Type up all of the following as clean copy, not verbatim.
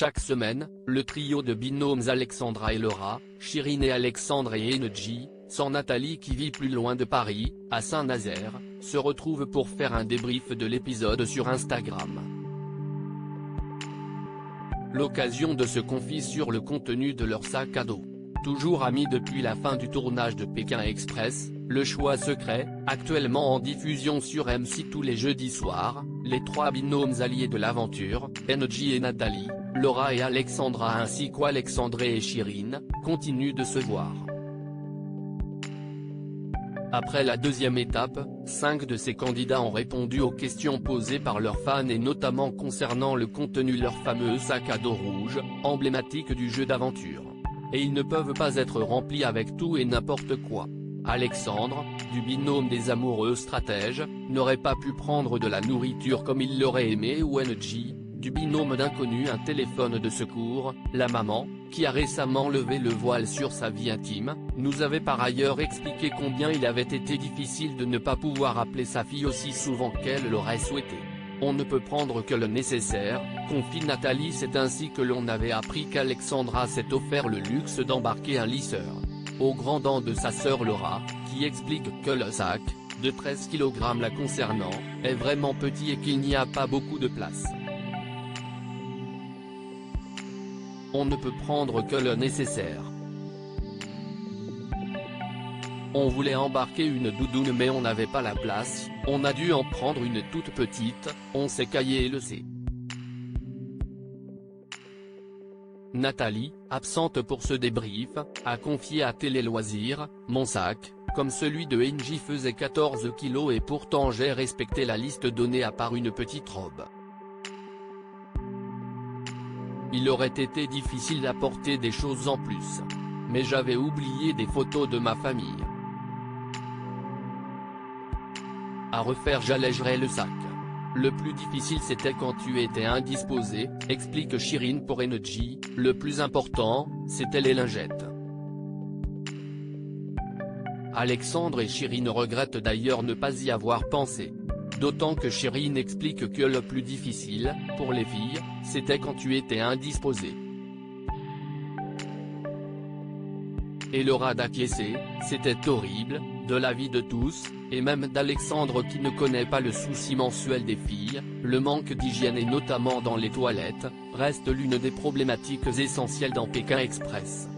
Chaque semaine, le trio de binômes Alexandra et Laura, Chirine et Alexandre et Energy, sans Nathalie qui vit plus loin de Paris, à Saint-Nazaire, se retrouvent pour faire un débrief de l'épisode sur Instagram. L'occasion de se confier sur le contenu de leur sac à dos. Toujours amis depuis la fin du tournage de Pékin Express, Le Choix Secret, actuellement en diffusion sur M6 tous les jeudis soirs, les trois binômes alliés de l'aventure, Energy et Nathalie, Laura et Alexandra ainsi qu'Alexandre et Chirine, continuent de se voir. Après la deuxième étape, 5 de ces candidats ont répondu aux questions posées par leurs fans et notamment concernant le contenu de leur fameux sac à dos rouge, emblématique du jeu d'aventure. Et ils ne peuvent pas être remplis avec tout et n'importe quoi. Alexandre, du binôme des amoureux stratèges, n'aurait pas pu prendre de la nourriture comme il l'aurait aimé ou Energy, du binôme d'inconnu un téléphone de secours, la maman, qui a récemment levé le voile sur sa vie intime, nous avait par ailleurs expliqué combien il avait été difficile de ne pas pouvoir appeler sa fille aussi souvent qu'elle l'aurait souhaité. On ne peut prendre que le nécessaire, confie Nathalie. C'est ainsi que l'on avait appris qu'Alexandra s'est offert le luxe d'embarquer un lisseur. Aux grands dents de sa sœur Laura, qui explique que le sac, de 13 kg la concernant, est vraiment petit et qu'il n'y a pas beaucoup de place. On ne peut prendre que le nécessaire. On voulait embarquer une doudoune mais on n'avait pas la place, on a dû en prendre une toute petite, on s'est caillé le sait. Nathalie, absente pour ce débrief, a confié à Télé Loisirs, mon sac, comme celui de Engie faisait 14 kg et pourtant j'ai respecté la liste donnée à part une petite robe. Il aurait été difficile d'apporter des choses en plus. Mais j'avais oublié des photos de ma famille. À refaire j'allégerais le sac. Le plus difficile c'était quand tu étais indisposé, explique Chirine pour Energy, le plus important, c'était les lingettes. Alexandre et Chirine regrettent d'ailleurs ne pas y avoir pensé. D'autant que Chirine explique que le plus difficile, pour les filles, c'était quand tu étais indisposé. Et Laura d'acquiescer, c'était horrible, de l'avis de tous, et même d'Alexandre qui ne connaît pas le souci mensuel des filles, le manque d'hygiène et notamment dans les toilettes, reste l'une des problématiques essentielles dans Pékin Express.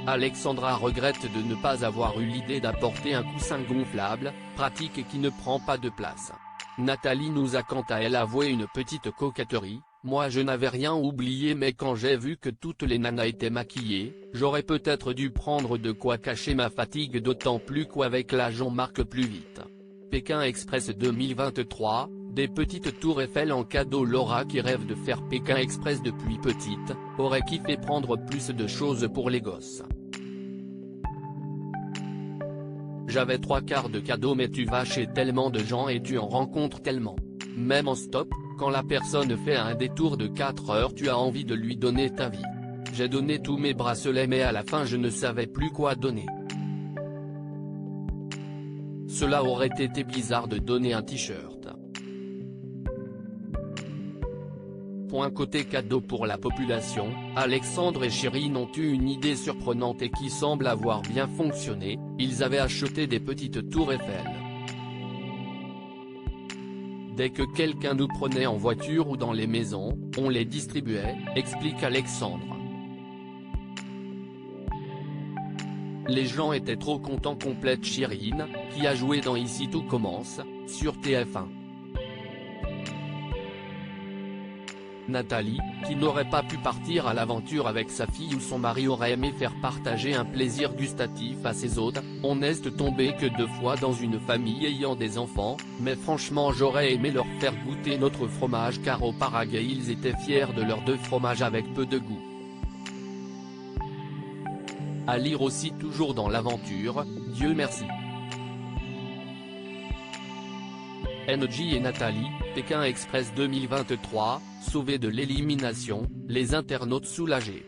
Alexandra regrette de ne pas avoir eu l'idée d'apporter un coussin gonflable, pratique et qui ne prend pas de place. Nathalie nous a quant à elle avoué une petite coquetterie, moi je n'avais rien oublié mais quand j'ai vu que toutes les nanas étaient maquillées, j'aurais peut-être dû prendre de quoi cacher ma fatigue d'autant plus qu'avec l'âge on marque plus vite. Pékin Express 2023, des petites tours Eiffel en cadeau. Laura qui rêve de faire Pékin Express depuis petite, aurait kiffé prendre plus de choses pour les gosses. J'avais 3/4 de cadeaux mais tu vas chez tellement de gens et tu en rencontres tellement. Même en stop, quand la personne fait un détour de 4 heures tu as envie de lui donner ta vie. J'ai donné tous mes bracelets mais à la fin je ne savais plus quoi donner. Cela aurait été bizarre de donner un t-shirt. Côté cadeau pour la population, Alexandre et Chirine ont eu une idée surprenante et qui semble avoir bien fonctionné, ils avaient acheté des petites tours Eiffel. Dès que quelqu'un nous prenait en voiture ou dans les maisons, on les distribuait, explique Alexandre. Les gens étaient trop contents, complète Chirine, qui a joué dans Ici tout commence, sur TF1. Nathalie, qui n'aurait pas pu partir à l'aventure avec sa fille ou son mari aurait aimé faire partager un plaisir gustatif à ses hôtes, on n'est tombé que 2 fois dans une famille ayant des enfants, mais franchement j'aurais aimé leur faire goûter notre fromage car au Paraguay ils étaient fiers de leurs 2 fromages avec peu de goût. À lire aussi toujours dans l'aventure, Dieu merci. Energy et Nathalie, Pékin Express 2023, sauvés de l'élimination, les internautes soulagés.